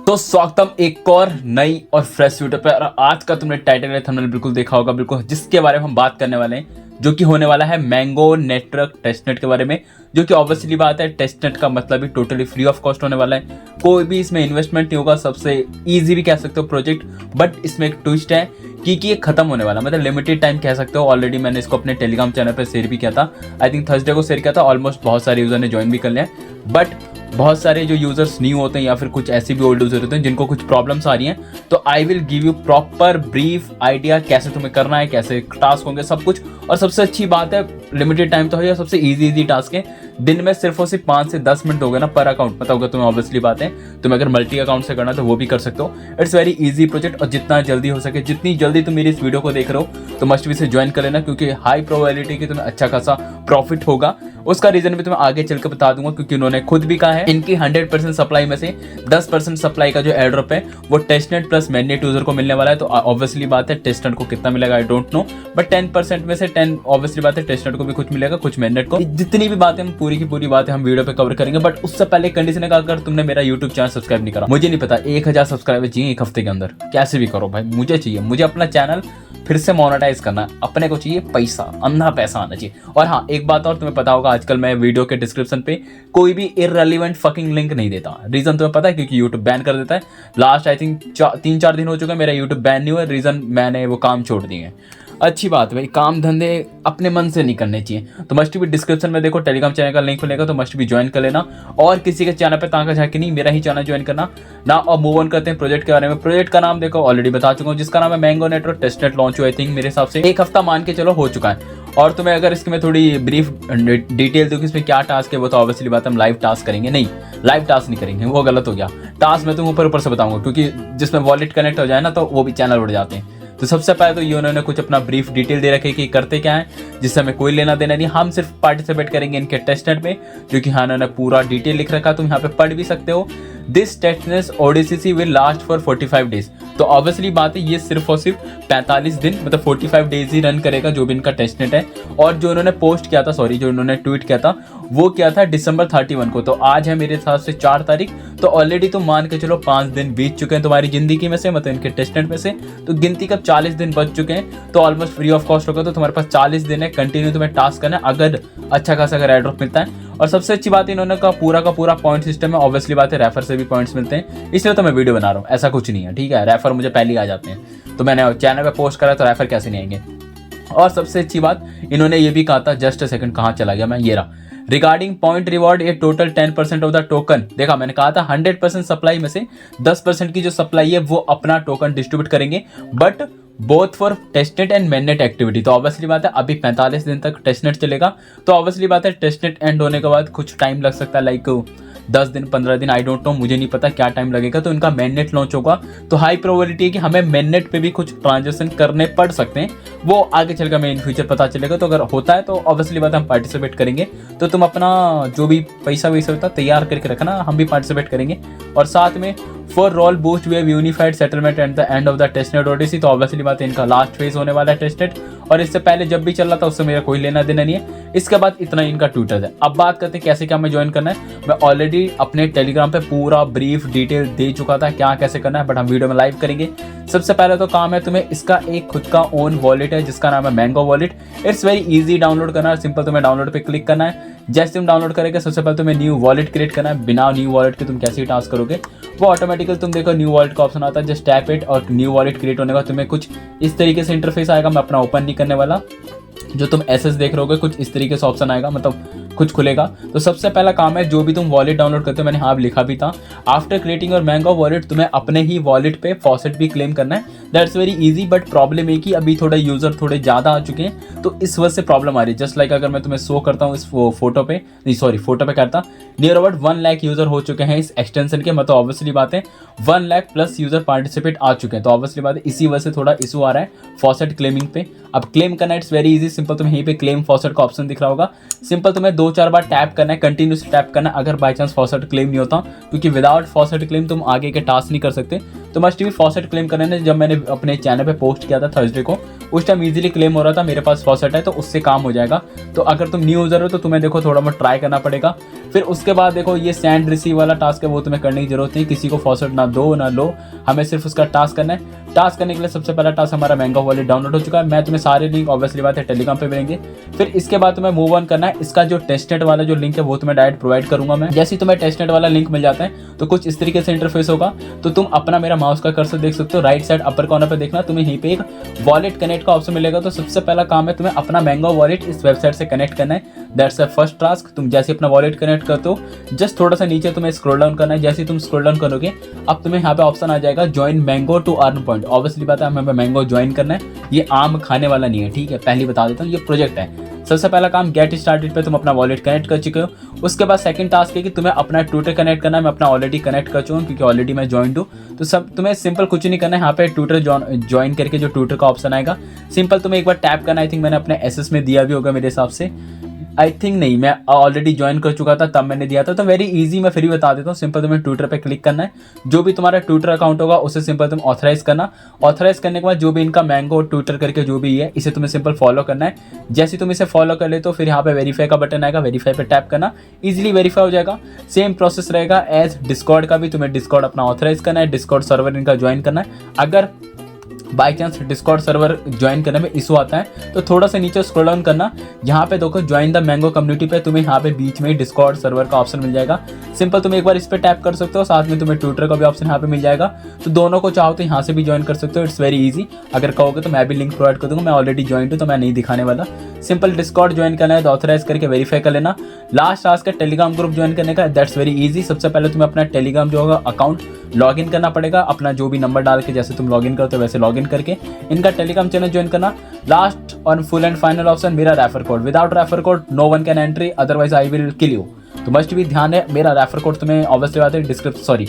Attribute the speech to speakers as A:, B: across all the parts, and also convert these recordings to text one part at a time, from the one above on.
A: तो स्वागतम एक और नई और फ्रेश वीडियो पे। और आज का तुमने टाइटल या थंबनेल बिल्कुल देखा होगा, बिल्कुल जिसके बारे में हम बात करने वाले हैं, जो कि होने वाला है मैंगो नेटवर्क टेस्टनेट के बारे में। जो कि ऑब्वियसली बात है, टेस्टनेट का मतलब ही टोटली फ्री ऑफ कॉस्ट होने वाला है। कोई भी इसमें इन्वेस्टमेंट नहीं होगा, सबसे ईजी भी कह सकते हो प्रोजेक्ट। बट इसमें एक ट्विस्ट है कि ये खत्म होने वाला, मतलब लिमिटेड टाइम कह सकते हो। ऑलरेडी मैंने इसको अपने टेलीग्राम चैनल पर शेयर भी किया था, आई थिंक थर्सडे को शेयर किया था। ऑलमोस्ट बहुत सारे यूजर ने ज्वाइन भी कर लिया, बट बहुत सारे जो यूजर्स न्यू होते हैं या फिर कुछ ऐसे भी ओल्ड यूजर होते हैं जिनको कुछ प्रॉब्लम्स आ रही हैं, तो I will give you proper brief idea कैसे तुम्हें करना है, कैसे टास्क होंगे, सब कुछ। और सबसे अच्छी बात है, लिमिटेड टाइम तो है, सबसे इजी टास्क है। दिन में सिर्फ और सिर्फ 5 से 10 मिनट दोगे ना पर अकाउंट, मतलब होगा तुम्हें। ऑब्वियसली बात है, तुम्हें अगर मल्टी अकाउंट से करना है तो वो भी कर सकते हो। इट्स वेरी इजी प्रोजेक्ट, और जितना जल्दी हो सके, जितनी जल्दी तुम मेरी इस वीडियो को देख रहे हो तो मस्ट भी से ज्वाइन कर लेना, क्योंकि हाई प्रोबेबिलिटी कि तुम्हें अच्छा खासा प्रॉफिट होगा। उसका रीजन भी तुम्हें आगे चल के बता दूंगा, क्योंकि उन्होंने खुद भी कहा है इनकी 100% सप्लाई में से 10% सप्लाई का जो एयर ड्रॉप है वो टेस्टनेट प्लस मैननेट यूजर को मिलने वाला है। तो ऑब्वियसली बात है टेस्टनेट को कितना मिलेगा आई डोंट नो, बट 10% में से 10 ऑब्वियसली बात है टेस्टनेट को भी कुछ मिलेगा, कुछ मैननेट को। जितनी भी बातें हम पूरी की पूरी बातें हम वीडियो पे कवर करेंगे। बट उससे पहले कंडीशन है, अगर तुमने मेरा यूट्यूब चैनल सब्सक्राइब नहीं करा, मुझे नहीं पता 1000 सब्सक्राइबर चाहिए एक हफ्ते के अंदर, कैसे भी करो भाई, मुझे चाहिए। मुझे अपना चैनल फिर से मोनेटाइज करना है, अपने को चाहिए पैसा, अंधा पैसा आना चाहिए। और हाँ, एक बात और तुम्हें पता होगा, आजकल मैं वीडियो के डिस्क्रिप्शन पे कोई भी इररिलेवेंट फकिंग लिंक नहीं देता। रीजन तुम्हें पता है, क्योंकि यूट्यूब बैन कर देता है। लास्ट आई थिंक 3-4 दिन हो चुके हैं मेरा यूट्यूब बैन नहीं हुआ। रीजन मैंने वो काम छोड़ दिए हैं। अच्छी बात है भाई, काम धंधे अपने मन से नहीं करने चाहिए। तो मस्ट भी डिस्क्रिप्शन में देखो टेलीग्राम चैनल का लिंक मिलेगा, तो मस्ट भी ज्वाइन कर लेना। और किसी के चैनल पे ताका झाके नहीं, मेरा ही चैनल ज्वाइन करना ना। और मूव ऑन करते हैं प्रोजेक्ट के बारे में। प्रोजेक्ट का नाम देखो ऑलरेडी बता चुका हूँ, जिसका नाम है मैंगो नेटवर्क टेस्टनेट। लॉन्च हुआ आई थिंक मेरे हिसाब से 1 हफ्ता मान के चलो हो चुका है। और तुम्हें अगर इसकी मैं थोड़ी ब्रीफ डिटेल दूँ कि इसमें क्या टास्क है, वो तो ऑब्वियसली बात हम लाइव टास्क करेंगे। नहीं, लाइव टास्क नहीं करेंगे, वो गलत हो गया। टास्क मैं तुम ऊपर से बताऊंगा, क्योंकि जिसमें वॉलेट कनेक्ट हो जाए ना तो वो भी चैनल उड़ जाते हैं। तो सबसे पहले तो ये उन्होंने कुछ अपना ब्रीफ डिटेल दे रखे कि करते क्या है, जिससे हमें कोई लेना देना नहीं। हम सिर्फ पार्टिसिपेट करेंगे इनके टेस्टनेट में, जो कि हाँ उन्होंने पूरा डिटेल लिख रखा, तुम यहाँ पे पढ़ भी सकते हो। This testnet ODCC will last for 45 days. तो ऑब्वियसली बात है, ये सिर्फ और सिर्फ 45 दिन मतलब 45 डेज ही रन करेगा, जो भी इनका टेस्टनेट है। और जो उन्होंने पोस्ट किया था, सॉरी जो उन्होंने ट्वीट किया था, वो किया था December 31 को। तो आज है मेरे हिसाब से 4 तारीख, तो ऑलरेडी तुम मान के चलो 5 दिन बीत चुके हैं तुम्हारी जिंदगी में से, मतलब इनके टेस्टनेट में से। तो गिनती कब 40 दिन बच चुके हैं, तो ऑलमोस्ट फ्री ऑफ कॉस्ट होगा। तो तुम्हारे पास 40 दिन है कंटिन्यू तुम्हें टास्क करना है, अगर अच्छा खासा अगर एयर ड्रॉप मिलता है। और सबसे अच्छी बात इन्होंने का पूरा पॉइंट सिस्टम है। ऑब्वियसली बात है, रेफर से भी पॉइंट्स मिलते हैं, इसलिए तो मैं वीडियो बना रहा हूँ। ऐसा कुछ नहीं है, ठीक है। रेफर मुझे पहले ही आ जाते हैं, तो मैंने चैनल पे पोस्ट करा, तो रेफर कैसे नहीं आएंगे। और सबसे अच्छी बात इन्होंने ये भी कहा था, जस्ट अ सेकंड कहाँ चला गया मैं, ये रहा। Regarding point reward A total 10% of the token. देखा, मैंने कहा था 100% सप्लाई में से 10% की जो सप्लाई है वो अपना टोकन डिस्ट्रीब्यूट करेंगे, but both for testnet and mainnet activity. तो ऑब्वियसली बात है, अभी 45 दिन तक टेस्टनेट चलेगा। तो ऑब्वियसली बात है, टेस्टनेट एंड होने के बाद कुछ टाइम लग सकता है, लाइक 10 दिन 15 दिन, आई डोंट नो, मुझे नहीं पता क्या टाइम लगेगा। तो इनका मैननेट लॉन्च होगा, तो हाई प्रोबेबिलिटी है कि हमें मैननेट पे भी कुछ ट्रांजेक्शन करने पड़ सकते हैं। वो आगे चलकर हमें इन फ्यूचर पता चलेगा। तो अगर होता है तो ऑब्वियसली बात हम पार्टिसिपेट करेंगे। तो तुम अपना जो भी पैसा वैसा होता है तैयार करके रखना, हम भी पार्टिसिपेट करेंगे। और साथ में for role boost we have unified settlement at the end of the testnet ODC. तो ऑब्वियसली बात है, इनका लास्ट फेज होने वाला है टेस्टनेट। और इससे पहले जब भी चल रहा था उससे मेरा कोई लेना देना नहीं है। इसके बाद इतना इनका ट्विटर है। अब बात करते हैं कैसे क्या हमें ज्वाइन करना है। मैं ऑलरेडी अपने टेलीग्राम पे पूरा ब्रीफ डिटेल दे चुका था क्या कैसे करना है, बट हम वीडियो में लाइव करेंगे। सबसे पहले तो काम है, तुम्हें इसका एक खुद का ओन वॉलेट है जिसका नाम है mango wallet. It's very easy download करना है, सिंपल तुम्हें डाउनलोड पे क्लिक करना है। जैसे तुम डाउनलोड करेंगे, सबसे पहले तुम्हें न्यू वॉलेट क्रिएट करना है। बिना न्यू वॉलेट के तुम कैसे टास्क करोगे, वो ऑटोमेटिकली तुम देखो न्यू वॉलेट का ऑप्शन आता है, जस्ट टैप इट और न्यू वॉलेट क्रिएट होने का तुम्हें कुछ इस तरीके से इंटरफेस आएगा। मैं अपना ओपन नहीं करने वाला, जो तुम एसएस देख रहे होगे कुछ इस तरीके से ऑप्शन आएगा, मतलब कुछ खुलेगा। तो सबसे पहला काम है, जो भी तुम वॉलेट डाउनलोड करते हो, मैंने हाँ लिखा भी था, आफ्टर क्रिएटिंग और मैंगो वॉलेट तुम्हें अपने ही वॉलेट पे फॉसेट भी क्लेम करना है। That's very easy, but problem है कि अभी थोड़े यूजर थोड़े ज़्यादा आ चुके हैं, तो इस वजह से प्रॉब्लम आ रही है। जस्ट लाइक अगर मैं तुम्हें शो करता हूँ इस फोटो पे, नहीं सॉरी फोटो पे करता, नियर अबाउट 1 लाख यूजर हो चुके हैं इस एक्सटेंशन के। मतलब ऑब्वियसली बात है 1 लाख प्लस यूजर पार्टिसिपेट आ चुके हैं। तो ऑब्वियसली बात है, इसी वजह से थोड़ा इशू आ रहा है फॉसेट क्लेमिंग पे। अब क्लेम करना इट्स वेरी इजी, सिंपल तुम्हें यहीं पे क्लेम फॉसेट का ऑप्शन दिख रहा होगा। सिंपल तुम्हें 2-4 बार टैप करना है, कंटिन्यूस टैप करना है, अगर बाई चांस फॉसेट क्लेम नहीं होता, क्योंकि विदाउट फॉसेट क्लेम तुम आगे के टास्क नहीं कर सकते। तो मस्ट भी फॉसेट क्लेम करने ने, जब मैंने अपने चैनल पे पोस्ट किया था थर्सडे को, उस टाइम इजीली क्लेम हो रहा था मेरे पास फॉसेट है, तो उससे काम हो जाएगा। तो अगर तुम न्यू यूज़र हो तो तुम्हें देखो थोड़ा बहुत ट्राई करना पड़ेगा। फिर उसके बाद देखो ये सेंड रिसीव वाला टास्क है, वो तुम्हें करने की जरूरत नहीं, किसी को फॉसेट ना दो ना लो, हमें सिर्फ उसका टास्क करना है। टास्क करने के लिए सबसे पहला टास्क हमारा मैंगो वॉलेट डाउनलोड हो चुका है। मैं तुम्हें सारे लिंक ऑब्वियसली बात है टेलीग्राम पे मिलेंगे। फिर इसके बाद तुम्हें मूव ऑन करना है। इसका जो टेस्टनेट वाला जो लिंक है वो तुम्हें डायरेक्ट प्रोवाइड करूंगा मैं। जैसे ही तुम्हें टेस्टनेट वाला लिंक मिल जाता है तो कुछ इस तरीके से इंटरफेस होगा। तो तुम अपना मेरा माउस का कर्सर देख सकते हो, राइट साइड अपर कॉर्नर पे देखना, तुम्हें यहीं पे एक वॉलेट कनेक्ट का ऑप्शन मिलेगा। तो सबसे पहला काम है तुम्हें अपना मैंगो वॉलेट इस वेबसाइट से कनेक्ट करना है। That's a first task. तुम जैसे अपना वॉलेट कनेक्ट करते हो जस्ट थोड़ा सा नीचे तुम्हें स्क्रॉल डाउन करना है। जैसे तुम स्क्रॉल डाउन करोगे अब तुम्हें यहाँ पे ऑप्शन आ जाएगा join mango to earn point. Obviously बात है हमें मैंगो ज्वाइन करना है, ये आम खाने वाला नहीं है, ठीक है, पहले बता देता हूँ, ये प्रोजेक्ट है। सबसे पहला काम गेट स्टार्टेड पे तुम अपना वॉलेट कनेक्ट कर चुके हो। उसके बाद सेकंड टास्क है कि तुम्हें अपना ट्विटर कनेक्ट करना है। मैं अपना ऑलरेडी कनेक्ट कर चुका हूँ क्योंकि ऑलरेडी मैं ज्वाइन हूँ। तो सब तुम्हें सिंपल कुछ नहीं करना है, यहाँ पे ट्विटर ज्वाइन करके जो ट्विटर का ऑप्शन आएगा सिंपल तुम्हें एक बार टैप करना। आई थिंक मैंने अपने एसएस में दिया भी होगा मेरे हिसाब से, आई थिंक नहीं, मैं ऑलरेडी ज्वाइन कर चुका था तब मैंने दिया था। तो वेरी इजी, मैं फिर भी बता देता हूँ। सिंपल तुम्हें ट्विटर पे क्लिक करना है, जो भी तुम्हारा ट्विटर अकाउंट होगा उसे सिंपल तुम ऑथराइज करना। ऑथराइज करने के बाद जो भी इनका मैंगो ट्विटर करके जो भी है इसे तुम्हें सिंपल फॉलो करना है। जैसे तुम इसे फॉलो कर ले तो फिर यहाँ पे वेरीफाई का बटन आएगा, वेरीफाई पे टैप करना, इजीली वेरीफाई हो जाएगा। सेम प्रोसेस रहेगा एज डिस्कॉर्ड का भी, तुम्हें डिस्कॉर्ड अपना ऑथराइज करना है, डिस्कॉर्ड सर्वर इनका ज्वाइन करना है। अगर by chance Discord server join करने में इशू आता है तो थोड़ा सा नीचे स्क्रॉल डाउन करना, यहाँ पे देखो ज्वाइन द मैंगो कम्युनिटी पे तुम्हें यहाँ पे बीच में डिस्कॉर्ड सर्वर का ऑप्शन मिल जाएगा। सिंपल तुम एक बार इस पे टैप कर सकते हो, साथ में तुम्हें ट्विटर का भी ऑप्शन यहाँ पे मिल जाएगा। तो दोनों को चाहो तो यहाँ से भी ज्वाइन कर सकते हो, इट्स वेरी इजी। अगर कहोगे तो मैं भी लिंक प्रोवाइड कर दूंगा, मैं ऑलरेडी ज्वाइन हूँ तो मैं नहीं दिखाने वाला। सिंपल डिस्कॉर्ड ज्वाइन करना है तो ऑथराइज करके वेरीफाई कर लेना। लास्ट टास्क है टेलीग्राम ग्रुप ज्वाइन करने का, दैट्स वेरी इजी। सबसे पहले तुम्हें अपना टेलीग्राम जो होगा अकाउंट लॉग इन करना पड़ेगा, अपना जो भी नंबर डाल के जैसे तुम लॉग इन करते हो वैसे लॉग इन करके इनका टेलीग्राम चैनल ज्वाइन करना। लास्ट और फुल एंड फाइनल ऑप्शन मेरा refer code, without refer code no one can entry otherwise I will kill you. तो मस्ट भी ध्यान है, मेरा रेफर कोड तुम्हें ऑब्वियसली बात है डिस्क्रिप्शन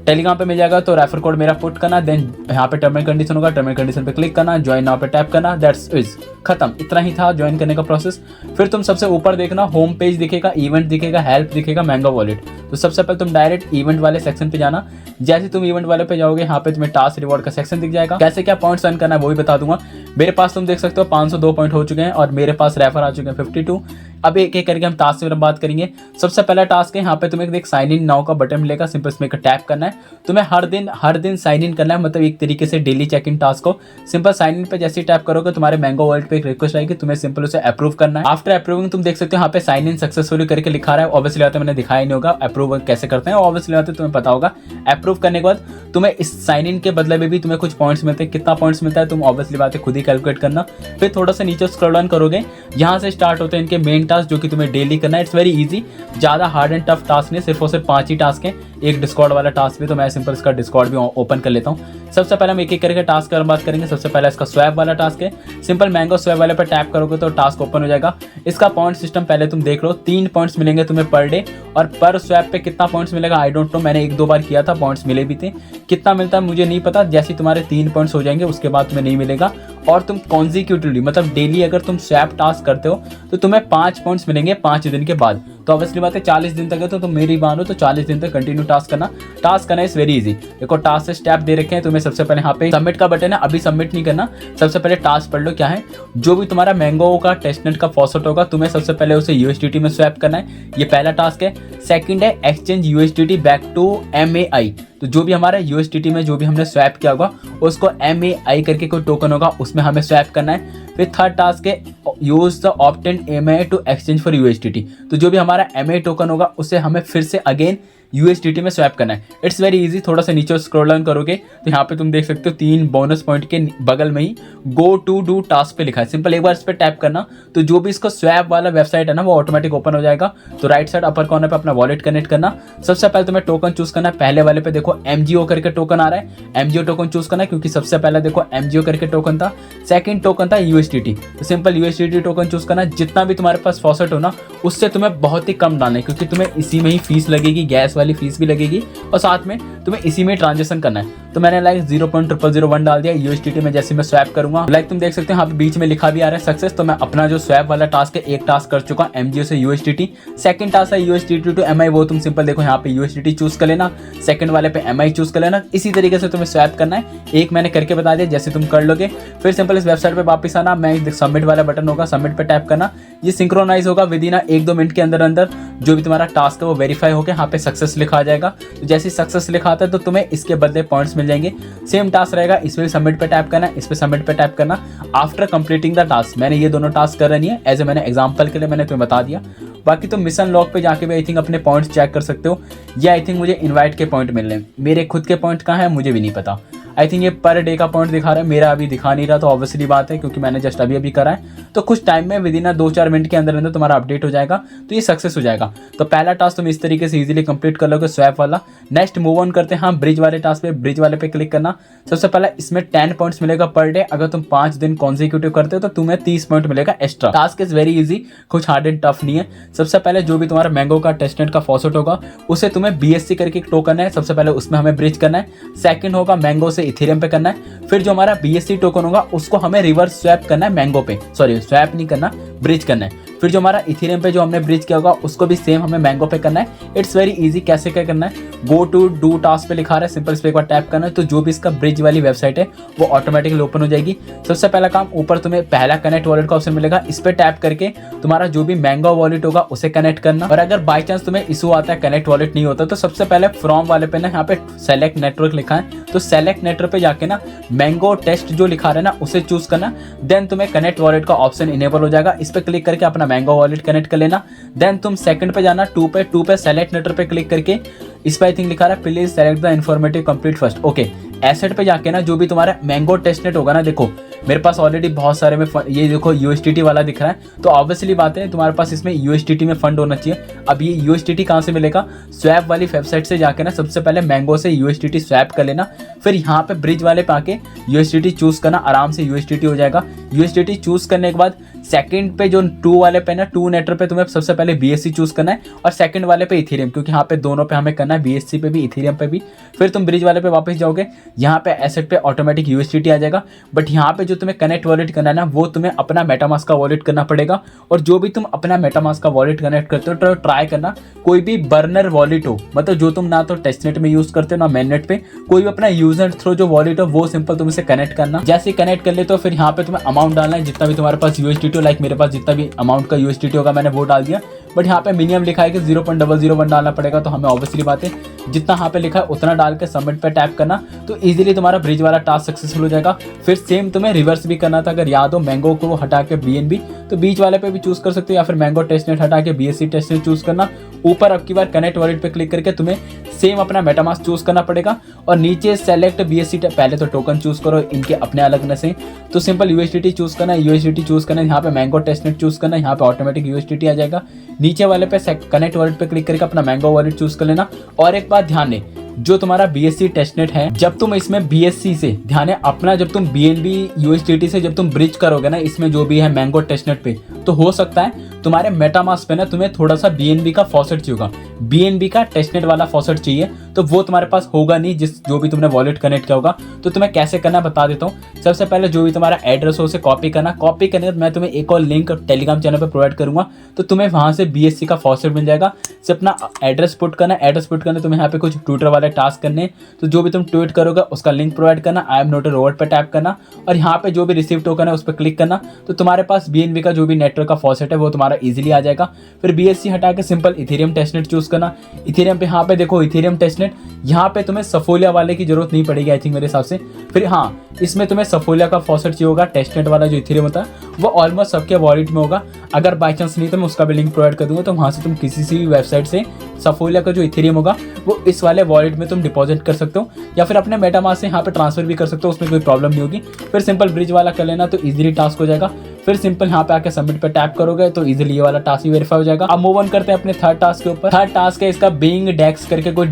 A: टेलीग्राम पे मिल जाएगा। तो रेफर कोड मेरा पुट करना, देन यहाँ पे टर्म एंड कंडीशन होगा, टर्म एंड कंडीशन पे क्लिक करना, ज्वाइन नाउ पे टैप करना, दैट्स इज खत्म। इतना ही था ज्वाइन करने का प्रोसेस। फिर तुम सबसे ऊपर देखना होम पेज दिखेगा, इवेंट दिखेगा, हेल्प दिखेगा, मैंगो वॉलेट। तो सबसे पहले तुम डायरेक्ट इवेंट वाले सेक्शन पे जाना। जैसे तुम इवेंट वाले पे जाओगे यहाँ पे तुम्हें टास्क रिवॉर्ड का सेक्शन दिख जाएगा। कैसे क्या पॉइंट्स अर्न करना है वो भी बता दूंगा। मेरे पास तुम देख सकते हो 502 पॉइंट हो चुके हैं और मेरे पास रेफर आ चुके हैं 52। अब एक एक करके हम टास्क में बात करेंगे। सबसे पहला टास्क है यहाँ पे तुम्हें एक साइन इन नाउ का बटन मिलेगा, सिंपल इसमें टैप करना है। तुम्हें हर दिन साइन इन करना है, मतलब एक तरीके से डेली चेक इन टास्क को। सिंपल साइन इन पे जैसे टैप करोगे तुम्हारे मैंगो वॉलेट पे एक रिक्वेस्ट आएगी, तुम्हें सिंपल उसे अप्रूव करना है। आफ्टर अप्रूविंग तुम देख सकते हो यहाँ पे साइन इन सक्सेसफुली करके लिखा रहा है। ऑब्वियसली बात है मैंने दिखाया नहीं होगा अप्रूव कैसे करते हैं, ऑब्वियसली बात है तुम्हें पता होगा। अप्रूव करने के बाद तुम्हें इस साइन इन के बदले में भी तुम्हें कुछ पॉइंट्स मिलते हैं। कितना पॉइंट्स मिलता है तुम ऑब्वियसली बात है खुद ही कैलकुलेट करना। फिर थोड़ा सा नीचे स्क्रॉल डाउन करोगे, यहाँ से स्टार्ट होते हैं इनके मेन टास्क जो कि तुम्हें डेली करना है। इट्स वेरी इजी, ज्यादा हार्ड एंड टफ टास्क नहीं, सिर्फ और सिर्फ 5 ही टास्क हैं। एक डिस्कॉर्ड वाला टास्क भी, तो मैं सिंपल इसका डिस्कॉर्ड भी ओपन कर लेता हूँ। सबसे पहले हम एक एक करके टास्क की बात करेंगे। सबसे पहले इसका स्वैप वाला टास्क है। सिंपल मैंगो स्वैप वाले पर टैप करोगे तो टास्क ओपन हो जाएगा। इसका पॉइंट सिस्टम पहले तुम देख लो, 3 पॉइंट्स मिलेंगे तुम्हें पर डे, और पर स्वैप पे कितना पॉइंट्स मिलेगा आई डोंट नो, मैंने 1-2 बार किया था, पॉइंट्स मिले भी थे। कितना मिलता है मुझे नहीं पता। जैसे तुम्हारे 3 पॉइंट्स हो जाएंगे उसके बाद तुम्हें नहीं मिलेगा। और तुम कॉन्जिक्यूटिवली मतलब डेली अगर तुम स्वैप टास्क करते हो तो तुम्हें 5 पॉइंट्स मिलेंगे 5 दिन के बाद। तो ऑब्वियसली बात है 40 दिन तक है तो तुम मेरी मानो तो 40 दिन तक कंटिन्यू टास्क करना इज वेरी इजी। देखो टास्क से स्टेप दे रखे हैं तुम्हें। सबसे पहले यहाँ पे सबमिट का बटन है, अभी सबमिट नहीं करना, सबसे पहले टास्क पढ़ लो क्या है। जो भी तुम्हारा मैंगो का टेस्टनेट का फॉसेट होगा तुम्हें सबसे पहले उसे यूएसडीटी में स्वैप करना है, ये पहला टास्क है। सेकंड है exchange USDT back to MAI, तो जो भी हमारा यूएसडीटी में जो भी हमने स्वैप किया होगा उसको एमएआई करके कोई टोकन होगा उसमें हमें स्वैप करना है। फिर थर्ड टास्क है use the obtained MAI to exchange for USDT, तो जो भी हमारा एमएआई टोकन होगा उसे हमें फिर से अगेन यूएसडीटी में स्वैप करना है। It's very easy. थोड़ा सा नीचे स्क्रॉल डाउन करोगे तो यहाँ पे तुम देख सकते हो 3 बोनस पॉइंट के बगल में ही गो टू डू टास्क पे लिखा है। सिंपल एक बार इस पर टैप करना तो जो भी इसका स्वैप वाला वेबसाइट है ना वो ऑटोमेटिक ओपन हो जाएगा। तो राइट साइड अपर कॉर्नर पे अपना वॉलेट कनेक्ट करना। सबसे पहले तुम्हें टोकन चूज करना है। पहले वाले पे देखो एमजीओ करके टोकन आ रहा है, एमजीओ टोकन चूज करना है क्योंकि सबसे पहले देखो एमजीओ करके टोकन था। सेकंड टोकन था यूएसडीटी, तो सिंपल यूएसडीटी टोकन चूज करना। जितना भी तुम्हारे पास फॉसेट हो ना उससे तुम्हें बहुत ही कम डालना है क्योंकि तुम्हें इसी में ही फीस लगेगी, गैस वाली फीस भी लगेगी और साथ में तुम्हें इसी में ट्रांजेक्शन करना है। तो मैंने लाइक 0.0001 डाल दिया USDT में। जैसे मैं स्वैप करूंगा लाइक तुम देख सकते हो यहाँ पे बीच में लिखा भी आ रहा है सक्सेस। तो मैं अपना जो स्वैप वाला टास्क है एक टास्क कर चुका हूँ MGO से USDT। सेकंड टास्क है USDT टू MI, वो तुम सिंपल देखो यहाँ पे USDT चूज कर लेना, सेकंड वाले पे MI चूज कर लेना। इसी तरीके से तुम्हें स्वैप करना है। एक मैंने करके बता दिया, जैसे तुम कर लोगे फिर सिंपल इस वेबसाइट पे वापस आना। मैं सबमिट वाला बटन होगा, सबमिट पे टैप करना। ये सिंक्रोनाइज होगा विद इन 1-2 मिनट के अंदर अंदर जो भी तुम्हारा टास्क है वो वेरीफाई होकर यहाँ पे सक्सेस लिखा आ जाएगा। तो जैसे सक्सेस लिखा आता है तो तुम्हें इसके बदले पॉइंट्स मिल जाएंगे। सेम टास्क रहेगा, इस पे सबमिट पे टैप करना, इस पे सबमिट पे टैप करना। आफ्टर कंप्लीटिंग द टास्क, मैंने ये दोनों टास्क कर रही है एज ए मैंने एग्जांपल के लिए मैंने तुम्हें बता दिया। बाकी तुम मिशन लॉग पे जाके भी आई थिंक अपने पॉइंट्स चेक कर सकते हो। ये आई थिंक मुझे इनवाइट के पॉइंट मिल रहे हैं, मेरे खुद के पॉइंट कहाँ है मुझे भी नहीं पता। आई थिंक ये पर डे का पॉइंट दिखा रहा है, मेरा अभी दिखा नहीं रहा। तो ऑब्वियसली बात है क्योंकि मैंने जस्ट अभी करा है। तो कुछ टाइम में विद इन 2-4 मिनट के अंदर अंदर तुम्हारा अपडेट हो जाएगा, तो ये सक्सेस हो जाएगा। तो पहला टास्क तुम इस तरीके से इजीली कंप्लीट कर लोगे स्वैप वाला। नेक्स्ट मूव ऑन करते हैं हम ब्रिज वाले टास्क पे। ब्रिज वाले पे क्लिक करना। सबसे पहले इसमें 10 पॉइंट्स मिलेगा पर डे। अगर तुम 5 दिन कॉन्सिक्यूटिव करते हो तो तुम्हें 30 पॉइंट मिलेगा extra. Task is very easy, कुछ हार्ड एंड टफ नहीं है। सबसे पहले जो भी तुम्हारा मैंगो का टेस्टनेट का फॉसेट होगा उसे तुम्हें BSC करके एक टोकन है, सबसे पहले उसमें हमें ब्रिज करना है। सेकंड होगा मैंगो से इथेरियम पे करना है। फिर जो हमारा BSC टोकन होगा उसको हमें रिवर्स स्वैप करना है मैंगो पे, सॉरी स्वैप नहीं करना, ब्रिज करना है। फिर जो हमारा इथेरियम पे जो हमने ब्रिज किया होगा उसको भी सेम हमें मैंगो पे करना है। It's very easy. कैसे क्या करना है, गो टू डू टास्क पे लिखा रहा है, सिंपल इस पे एक बार टैप करना है तो जो भी इसका ब्रिज वाली वेबसाइट है वो ऑटोमेटिकली ओपन हो जाएगी। सबसे पहला काम, ऊपर तुम्हें पहला कनेक्ट वॉलेट का ऑप्शन मिलेगा, इस पे टैप करके तुम्हारा जो भी मैंगो वॉलेट होगा उसे कनेक्ट करना। और अगर बाई चांस तुम्हें इशू आता है कनेक्ट वॉलेट नहीं होता तो सबसे पहले फ्रॉम वाले पे ना यहाँ पे सेलेक्ट नेटवर्क लिखा है, तो सेलेक्ट नेटवर्क पे जाके ना मैंगो टेस्ट जो लिखा रहा है ना उसे चूज करना। देन तुम्हें कनेक्ट वॉलेट का ऑप्शन इनेबल हो जाएगा, इस पे क्लिक करके अपना मैंगो वॉलेट कनेक्ट कर लेना। देन तुम सेकंड पे जाना, 2 पे सेलेक्ट नेटवर्क पे क्लिक करके इस पे आई थिंक लिखा रहा है please select the informative complete first. Okay, asset पे जाके ना जो भी तुम्हारा मैंगो टेस्टनेट होगा ना, देखो मेरे पास ऑलरेडी बहुत सारे में ये देखो USDT वाला दिख रहा है। तो ऑब्वियसली बात है तुम्हारे पास इसमें USDT में फंड होना चाहिए। अब ये USDT कहाँ से मिलेगा, स्वैप वाली वेबसाइट से जाके ना सबसे पहले मैंगो से USDT स्वैप कर लेना। फिर यहाँ पे ब्रिज वाले पे आके USDT चूज करना, आराम से USDT हो जाएगा। USDT चूज करने के बाद सेकंड पे जो 2 वाले पे ना 2 नेटवर्क पे तुम्हें सबसे पहले BSC चूज करना है और सेकंड वाले पे इथेरियम, क्योंकि यहाँ पे दोनों पे हमें करना है, BSC पे भी इथेरियम पे भी। फिर तुम ब्रिज वाले पे वापस जाओगे, यहाँ पे एसेट पे ऑटोमेटिक USDT आ जाएगा। बट यहाँ पे जो तुम्हें कनेक्ट वॉलेट करना है ना वो तुम्हें अपना मेटामास्क का वॉलेट करना पड़ेगा। और जो भी तुम अपना मेटामास्क का वॉलेट कनेक्ट करते हो तो ट्राई करना कोई भी बर्नर वॉलेट हो, मतलब जो तुम ना तो टेस्टनेट में यूज करते हो ना मेननेट पे, कोई भी अपना यूजर थ्रू जो वॉलेट हो वो सिंपल तुम इसे कनेक्ट करना। जैसे कनेक्ट कर ले तो फिर यहाँ पे तुम्हें अमाउंट डालना है जितना भी तुम्हारे पास USDT हो। लाइक मेरे पास जितना भी अमाउंट का USDT होगा मैंने वो डाल दिया। बट यहाँ पे मिनिमम लिखा है कि 0.001 डालना पड़ेगा, तो हमें ऑब्वियसली बात है जितना यहाँ पे लिखा है उतना डाल के सबमिट पे टैप करना, तो इजीली तुम्हारा ब्रिज वाला टास्क सक्सेसफुल हो जाएगा। फिर सेम तुम्हें रिवर्स भी करना था, अगर याद हो मैंगो को हटा के BNB तो बीच वाले पे भी चूज कर सकते हो, या फिर मैंगो टेस्टनेट हटा के BSC टेस्टनेट चूज करना। ऊपर अब की बार कनेक्ट वॉलेट पे क्लिक करके तुम्हें सेम अपना मेटामास्क चूज करना पड़ेगा और नीचे सेलेक्ट BSC पहले तो टोकन चूज करो इनके अपने अलग से, तो सिंपल USDT चूज करना है, USDT चूज करना है, यहाँ पे मैंगो टेस्टनेट चूज करना है, यहाँ पे ऑटोमेटिक USDT आ जाएगा। नीचे वाले पे कनेक्ट वॉलेट पे क्लिक करके अपना मैंगो वॉलेट चूज कर लेना। और एक बात ध्यान दें, जो तुम्हारा BSC टेस्टनेट है, जब तुम इसमें BSC से ध्यान है अपना, जब तुम BNB USDT से जब तुम ब्रिज करोगे ना इसमें जो भी है मैंगो टेस्टनेट पे, तो हो सकता है तुम्हारे मेटामास्क पे ना तुम्हें थोड़ा सा BNB का फॉसेट चाहिए होगा, BNB का टेस्टनेट वाला फॉसेट चाहिए, तो वो तुम्हारे पास होगा नहीं जो भी तुमने वॉलेट कनेक्ट किया होगा। तो तुम्हें कैसे करना बता देता हूँ। सबसे पहले जो भी तुम्हारा एड्रेस हो उसे कॉपी करना। कॉपी करने के बाद मैं तुम्हें एक और लिंक टेलीग्राम चैनल पर प्रोवाइड करूंगा, तो तुम्हें वहां से BSC का फॉसेट मिल जाएगा। से अपना एड्रेस पुट करना, एड्रेस पुट करना तुम्हें यहाँ पे कुछ ट्विटर वाले टास्क करने, तो जो भी तुम ट्वीट करोगे उसका लिंक प्रोवाइड करना, I am not a robot पे टैप करना और यहाँ पे जो भी रिसीव टोकन है उस पर क्लिक करना, तो तुम्हारे पास BNB का जो भी नेटवर्क का फॉसेट है वो तुम्हारा इजीली आ जाएगा। फिर BSC हटा के सिंपल इथेरियम टेस्टनेट चूज करना। इथेरियम पे यहाँ पे देखो इथेरियम टेस्टनेट, यहाँ पे तुम्हें सफोलिया वाले की जरूरत नहीं पड़ेगी आई थिंक मेरे हिसाब से। फिर हाँ, इसमें तुम्हें सफोलिया का फॉसेट चाहिए होगा, टेस्टनेट वाला जो इथेरियम होता है वो ऑलमोस्ट सबके वॉलेट में होगा। अगर बाई चांस नहीं तो मैं उसका भी लिंक प्रोवाइड कर दूंगा, तो वहाँ से तुम किसी सी भी वेबसाइट से सफोलिया का जो इथेरियम होगा वो इस वाले वॉलेट में तुम डिपॉजिट कर सकते हो, या फिर अपने मेटामास्क से यहाँ पे ट्रांसफर भी कर सकते हो, उसमें कोई प्रॉब्लम नहीं होगी। फिर सिंपल ब्रिज वाला कर लेना तो इजीली टास्क हो जाएगा। फिर सिंपल यहाँ पे आके सबमिट पे टैप करोगे तो इजीली ये वाला टास्क भी वेरीफाई हो जाएगा। अब मूव ऑन करते हैं अपने थर्ड टास्क के ऊपर। थर्ड टास्क है इसका बीइंग डेक्स करके कोई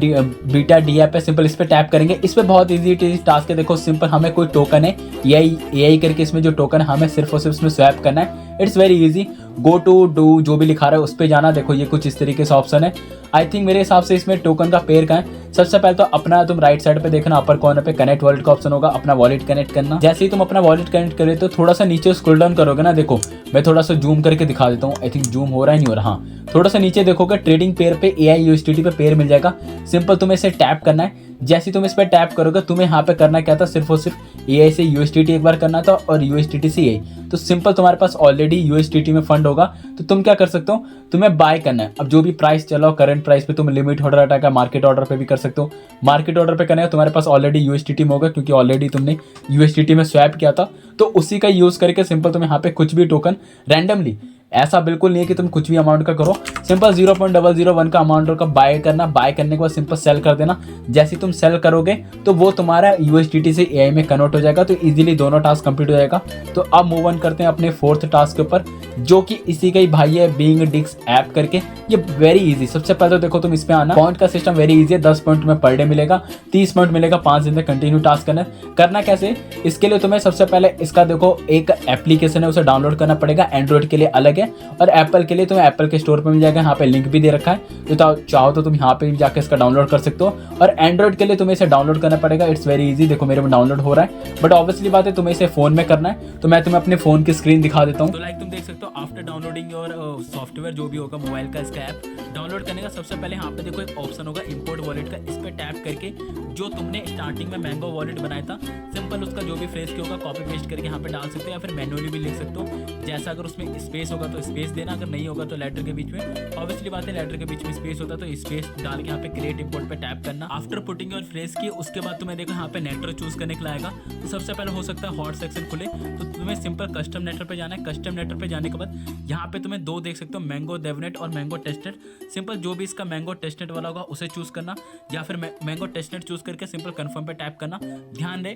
A: बीटा डी ऐप है, सिंपल इस पे टैप करेंगे। इस पे बहुत इजी टास्क है, देखो सिंपल हमें कोई टोकन है AI करके, इसमें जो टोकन है हमें सिर्फ और सिर्फ इसमें स्वैप करना है। It's very easy. Go to do जो भी लिखा रहा है उस पर जाना। देखो ये कुछ इस तरीके से ऑप्शन है। आई थिंक मेरे हिसाब से इसमें टोकन का पेयर का है। सबसे पहले तो अपना तुम राइट साइड पे देखना, अपर कॉर्नर पे कनेक्ट वॉलेट का ऑप्शन होगा, अपना वॉलेट कनेक्ट करना। जैसे ही तुम अपना वॉलेट कनेक्ट करे तो थोड़ा सा नीचे स्क्रॉल डाउन करोगे ना, देखो मैं थोड़ा सा जूम करके दिखा देता हूँ। आई थिंक जूम हो रहा है, नहीं हो रहा। हाँ, थोड़ा सा नीचे देखोगे ट्रेडिंग पेयर पे AIUSDT पे पेयर मिल जाएगा। सिंपल तुम्हें इसे टैप करना है। जैसे ही तुम इस पर टैप करोगे तुम्हें यहाँ पे करना क्या था, सिर्फ और सिर्फ AI से USDT एक बार करना था और USDT से AI। तो सिंपल तुम्हारे पास ऑलरेडी USDT में फंड होगा तो तुम क्या कर सकते हो, तुम्हें बाय करना है। अब जो भी प्राइस चला हो करंट प्राइस पे तुम लिमिट ऑर्डर हटाकर मार्केट ऑर्डर पे भी कर सकते हो। मार्केट ऑर्डर पे करना है तुम्हारे पास ऑलरेडी USDT में होगा क्योंकि ऑलरेडी तुमने USDT में स्वैप किया था, तो उसी का यूज़ करके सिंपल तुम यहाँ पे कुछ भी टोकन रैंडमली, ऐसा बिल्कुल नहीं है कि तुम कुछ भी अमाउंट का करो, सिंपल 0.001 का अमाउंट का बाय करना। बाय करने के बाद सिंपल सेल कर देना। जैसे तुम सेल करोगे तो वो तुम्हारा USDT से AI में कन्वर्ट हो जाएगा, तो इजीली दोनों टास्क कंप्लीट हो जाएगा। तो अब मूव ऑन करते हैं अपने 4th टास्क के ऊपर, जो कि इसी का ही भाई है, बीइंग डिक्स ऐप करके। ये वेरी इजी। सबसे पहले तो देखो तुम इस पे आना, पॉइंट का सिस्टम वेरी इजी है। 10 पॉइंट तुम्हें पर डे मिलेगा, 30 पॉइंट मिलेगा 5 दिन तक कंटिन्यू टास्क करना कैसे, इसके लिए तुम्हें सबसे पहले इसका देखो एक एप्लीकेशन है, उसे डाउनलोड करना पड़ेगा। एंड्रॉइड के लिए अलग है और एप्पल के लिए तुम्हें एप्पल के स्टोर पे मिल जाएगा। यहाँ पे लिंक भी दे रखा है, तो चाहो तो तुम यहाँ पे भी जाकर इसका डाउनलोड कर सकते हो। और एंड्रॉइड के लिए तुम्हें इसे डाउनलोड करना पड़ेगा। It's very easy. देखो मेरे में डाउनलोड हो रहा है, बट ऑब्वियसली बात है तुम्हें इसे फोन में करना है, तो मैं तुम्हें अपने फोन की स्क्रीन दिखा देता हूँ। तो लाइक तुम देख सकते हो आफ्टर डाउनलोडिंग और सॉफ्टवेयर जो भी होगा मोबाइल का, इसका ऐप डाउनलोड करने का सबसे पहले यहाँ पे देखो एक ऑप्शन होगा इंपोर्ट वॉलेट का। इस पर टैप करके जो तुमने स्टार्टिंग में मैंगो वॉलेट बनाया था, सिंपल उसका जो भी फ्रेज की होगा कॉपी पेस्ट करके यहाँ पे डाल सकते हो, या फिर मैनुअली भी लिख सकते हो। जैसा अगर उसमें स्पेस होगा तो स्पेस देना, अगर नहीं होगा तो लेटर के बीच में, ऑब्वियसली बात है लेटर के बीच में स्पेस होता है तो स्पेस डाल के यहाँ पे क्रिएट इंपोर्ट पे टैप करना। आफ्टर पुटिंग योर फ्रेज की उसके बाद तुम्हें देखो यहाँ पे नेटवर्क चूज करने के लिए आएगा। तो सबसे पहले हो सकता है हॉट सेक्शन खुले, तो तुम्हें सिंपल कस्टम नेटवर्क पे जाना है। कस्टम नेटवर्क पे जाने के बाद यहाँ पे तुम्हें दो देख सकते हो, मैंगो डेवनेट और मैंगो टेस्टनेट। सिंपल जो भी इसका मैंगो टेस्टनेट वाला होगा उसे चूज करना, या फिर मैंगो टेस्टनेट चूज करके सिंपल कंफर्म पे टैप करना। ध्यान रहे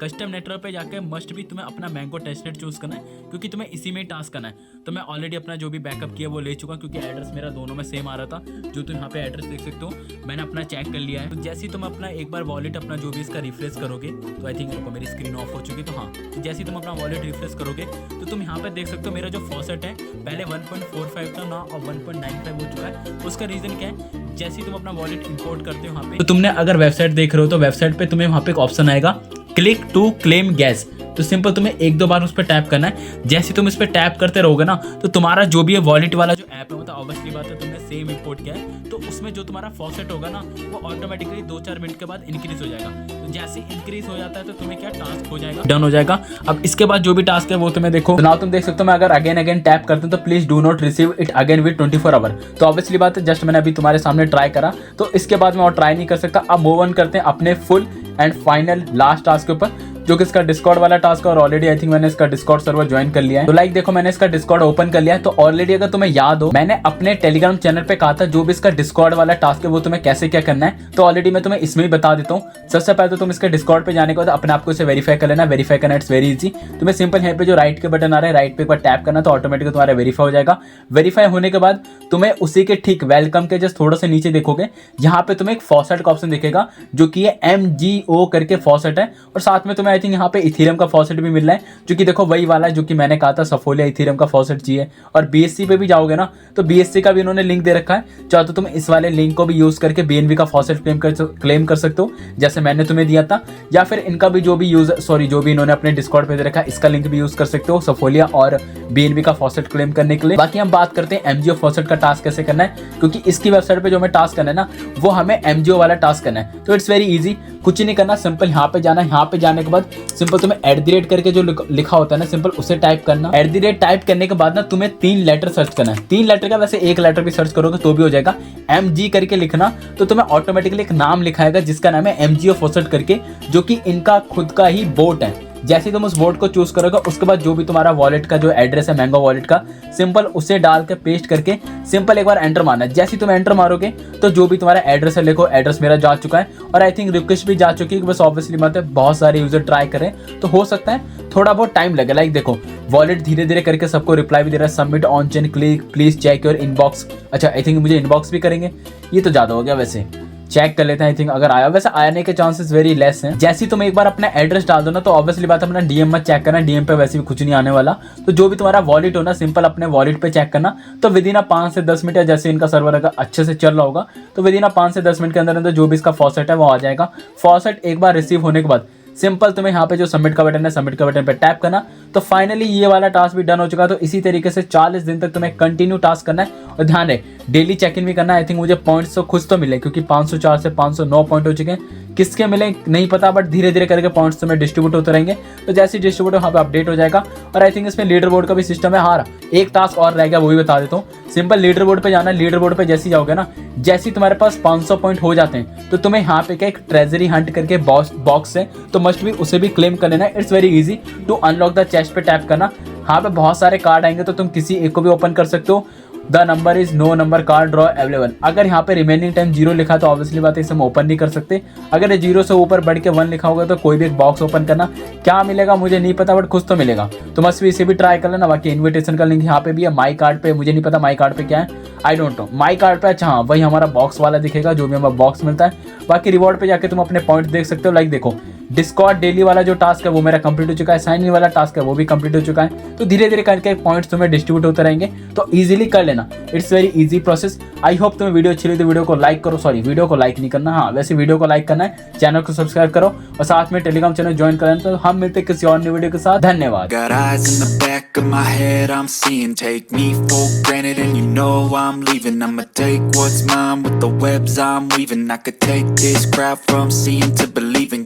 A: कस्टम नेटवर्क पे जाकर मस्ट भी तुम्हें अपना मैंगो टेस्टनेट चूज करना है, क्योंकि तुम्हें इसी में ही टास्क करना है। तो मैं ऑलरेडी अपना जो भी बैकअप किया वो ले चुका, क्योंकि एड्रेस मेरा दोनों में सेम आ रहा था। जो तुम यहाँ पे एड्रेस देख सकते हो मैंने अपना चेक कर लिया है। तो जैसे ही तुम अपना एक बार वॉलेट अपना जो भी इसका रिफ्रेश करोगे, तो आई थिंक मेरी स्क्रीन ऑफ हो चुकी है, तो हाँ, तो जैसे ही तुम अपना वॉलेट रिफ्रेश करोगे तो तुम यहाँ पे देख सकते हो मेरा जो फॉसेट है पहले 1.45 था ना, और 1.95 हो चुका है। उसका रीजन क्या है, जैसे ही तुम अपना वॉलेट इंपोर्ट करते हो यहाँ पे, तो तुमने अगर वेबसाइट देख रहे हो तो वेबसाइट पे तुम्हें वहाँ पे एक ऑप्शन आएगा क्लिक टू क्लेम गैस। तो सिंपल तुम्हें एक दो बार उस पर टैप करना है। जैसे तुम इस पर टैप करते रहोगे ना, तो तुम्हारा जो भी है वॉलेट वाला जो ऐप है, मतलब ऑब्वियसली बात है तुमने सेम इंपोर्ट किया है, तो उसमें जो तुम्हारा फॉसेट होगा ना वो ऑटोमेटिकली 2-4 मिनट के बाद इंक्रीज हो जाएगा। तो जैसे इंक्रीज हो जाता है तो तुम्हें क्या टास्क हो जाएगा, डन हो जाएगा। अब इसके बाद जो भी टास्क है वो तुम्हें देखो, तो ना तुम देख सकते हो मैं अगर अगेन टैप करता हूँ तो please do not receive it again with 24 hour. तो ऑब्वियसली बात है जस्ट मैंने अभी तुम्हारे सामने ट्राई करा, तो इसके बाद मैं और ट्राई नहीं कर सकता। अब मूव ऑन करते हैं अपने full and final last task के ऊपर, जो कि इसका डिस्कॉर्ड वाला टास्क है। और ऑलरेडी आई थिंक मैंने इसका डिस्कॉर्ड सर्वर ज्वाइन कर लिया है। तो लाइक देखो मैंने इसका डिस्कॉर्ड ओपन कर लिया है। तो ऑलरेडी अगर तुम्हें याद हो मैंने अपने टेलीग्राम चैनल पे कहा था जो भी इसका डिस्कॉर्ड वाला टास्क है वो तुम्हें कैसे क्या करना है, तो ऑलरेडी मैं तुम्हें इसमें ही बता देता हूँ। सबसे पहले तो तुम इसके डिस्कॉर्ड पे जाने के बाद अपने आप को इसे वेरीफाई कर लेना। वेरीफाई करना इट्स वेरी इजी। तुम्हें सिंपल यहाँ पे जो राइट के बटन आ रहा है, राइट पे एक बार टैप करना तो ऑटोमेटिक तुम्हारा वेरीफाई हो जाएगा। वेरीफाई होने के बाद तुम्हें उसी के ठीक वेलकम के जस्ट थोड़ा सा नीचे देखोगे, यहाँ पे तुम्हें एक फॉसेट का ऑप्शन दिखेगा जो कि ये MGO करके फॉसेट है। और साथ में तुम्हें आई थिंक यहाँ पे इथेरियम का फॉसेट भी मिल रहा है, जो कि देखो वही वाला है जो कि मैंने कहा था, सफोलिया इथेरियम का फॉसेट चाहिए। और BSC पे भी जाओगे ना तो BSC का भी इन्होंने लिंक दे रखा है, चाहे तो तुम इस वाले लिंक को भी यूज करके BNB का फॉसेट क्लेम कर सकते हो जैसे मैंने तुम्हें दिया था, या फिर इनका भी जो भी इन्होंने अपने डिस्कॉर्ड पे दे रखा है इसका लिंक भी यूज कर सकते हो सफोलिया और BNB का फॉसेट क्लेम करने के लिए। बाकी हम बात करते हैं MGO फॉसेट का टास्क कैसे करना है, क्योंकि इसकी वेबसाइट पे जो हमें टास्क करना है ना वो हमें MGO वाला टास्क करना है। तो इट्स वेरी इजी, कुछ नहीं करना, सिंपल यहाँ पे जाना। यहाँ पे जाने के बाद सिंपल तुम्हें @ करके जो लिखा होता है ना सिंपल उसे टाइप करना। @ टाइप करने के बाद ना तुम्हें 3 लेटर सर्च करना है। 3 लेटर का वैसे 1 लेटर भी सर्च करोगे तो भी हो जाएगा। MG करके लिखना तो तुम्हें ऑटोमेटिकली एक नाम लिखाएगा जिसका नाम है MGO फॉसेट करके, जो कि इनका खुद का ही बोट है। जैसे तुम उस बोर्ड को चूज करोगे उसके बाद जो भी तुम्हारा वॉलेट का जो एड्रेस है मैंगो वॉलेट का, सिंपल उसे डाल के पेस्ट करके सिंपल एक बार एंटर मारना है। जैसे तुम एंटर मारोगे तो जो भी तुम्हारा एड्रेस है, देखो एड्रेस मेरा जा चुका है और आई थिंक रिक्वेस्ट भी जा चुकी है। बस ऑब्वियसली बात है बहुत सारे यूजर ट्राई करें तो हो सकता है थोड़ा बहुत टाइम लगे। लाइक देखो वॉलेट धीरे धीरे करके सबको रिप्लाई भी दे रहा है, submit on chain click please check your inbox. अच्छा आई थिंक मुझे इनबॉक्स भी करेंगे, ये तो ज़्यादा हो गया वैसे। चेक कर लेते हैं। आई थिंक अगर आया, वैसे आने के चांसेस वेरी लेस हैं। जैसे तुम एक बार अपना एड्रेस डाल दो ना, तो ऑब्वियसली बात है अपना डीएम मत चेक करना, डीएम पे वैसे भी कुछ नहीं आने वाला। तो जो भी तुम्हारा वॉलेट हो ना, सिंपल अपने वॉलेट पे चेक करना। तो विद इन 5 से 10 मिनट, या जैसे इनका सर्वर अगर अच्छे से चल रहा होगा तो विद इन 5 से 10 मिनट के अंदर अंदर जो भी इसका फॉसेट है वो आ जाएगा। फॉसेट एक बार रिसीव होने के बाद सिंपल तुम्हें यहाँ पे जो सबमिट का बटन है, सबमिट का बटन पे टैप करना। तो फाइनली ये वाला टास्क भी डन हो चुका है। तो इसी तरीके से 40 दिन तक तुम्हें कंटिन्यू टास्क करना है। और ध्यान रहे, डेली चेक इन भी करना है। आई थिंक मुझे पॉइंट्स तो खुद तो मिले, क्योंकि 504 से 509 पॉइंट हो चुके हैं। किसके मिले नहीं पता, बट धीरे धीरे करके पॉइंट्स तुम्हें डिस्ट्रीब्यूट होते रहेंगे। तो जैसे डिस्ट्रीब्यूट वहाँ पे अपडेट हो जाएगा। और आई थिंक इसमें लीडर बोर्ड का भी सिस्टम है। हाँ, एक टास्क और रह गया, वो भी बता देता हूँ। सिंपल लीडर बोर्ड पे जाना है। लीडर बोर्ड पे जैसे ही जाओगे ना, जैसे ही तुम्हारे पास 500 पॉइंट हो जाते हैं, तो तुम्हें यहाँ पे क्या एक ट्रेजरी हंट करके बॉक्स है, तो मस्ट भी उसे भी क्लेम कर लेना है। It's very easy to unlock the chest पे टैप करना। यहाँ पे बहुत सारे कार्ड आएंगे, तो तुम किसी एक को भी ओपन कर सकते हो। The number is no number card draw available. अगर यहाँ पे रिमेनिंग टाइम 0 लिखा तो ऑब्वियसली बात है इसे हम ओपन नहीं कर सकते। अगर ये 0 से ऊपर बढ़ के 1 लिखा होगा तो कोई भी एक बॉक्स ओपन करना। क्या मिलेगा मुझे नहीं पता, बट कुछ तो मिलेगा। तो मस्त भी इसे भी ट्राई कर लेना। बाकी इन्विटेशन का लिंक यहाँ पे भी है। माई कार्ड पे मुझे नहीं पता माई कार्ड पे क्या है, I don't know. My card पे अच्छा, हाँ वही हमारा बॉक्स वाला दिखेगा, जो भी हमारा बॉक्स मिलता है। बाकी रिवॉर्ड पे जाके तुम अपने पॉइंट देख सकते हो। लाइक देखो, डिस्कॉर्ड डेली वाला जो टास्क है वो मेरा कंप्लीट हो चुका है। साइन इन वाला टास्क है वो भी कंप्लीट हो चुका है। तो धीरे धीरे करके पॉइंट्स तुम्हें डिस्ट्रीब्यूट होते रहेंगे, तो इजीली कर लेना। It's very easy process. I hope तुम्हें वीडियो अच्छी लगी तो वीडियो को लाइक करो। सॉरी, वीडियो को लाइक नहीं करना, हाँ वैसे वीडियो को लाइक करना है। चैनल को सब्सक्राइब करो और साथ में टेलीग्राम चैनल ज्वाइन कर लेना। तो हम मिलते हैं किसी और नई वीडियो के साथ। धन्यवाद।
B: Got eyes in the back of my head, I'm seeing. Take me for granted and you know I'm leaving. I'ma take what's mine with the webs I'm weaving. I could take this crowd from seeing to believing.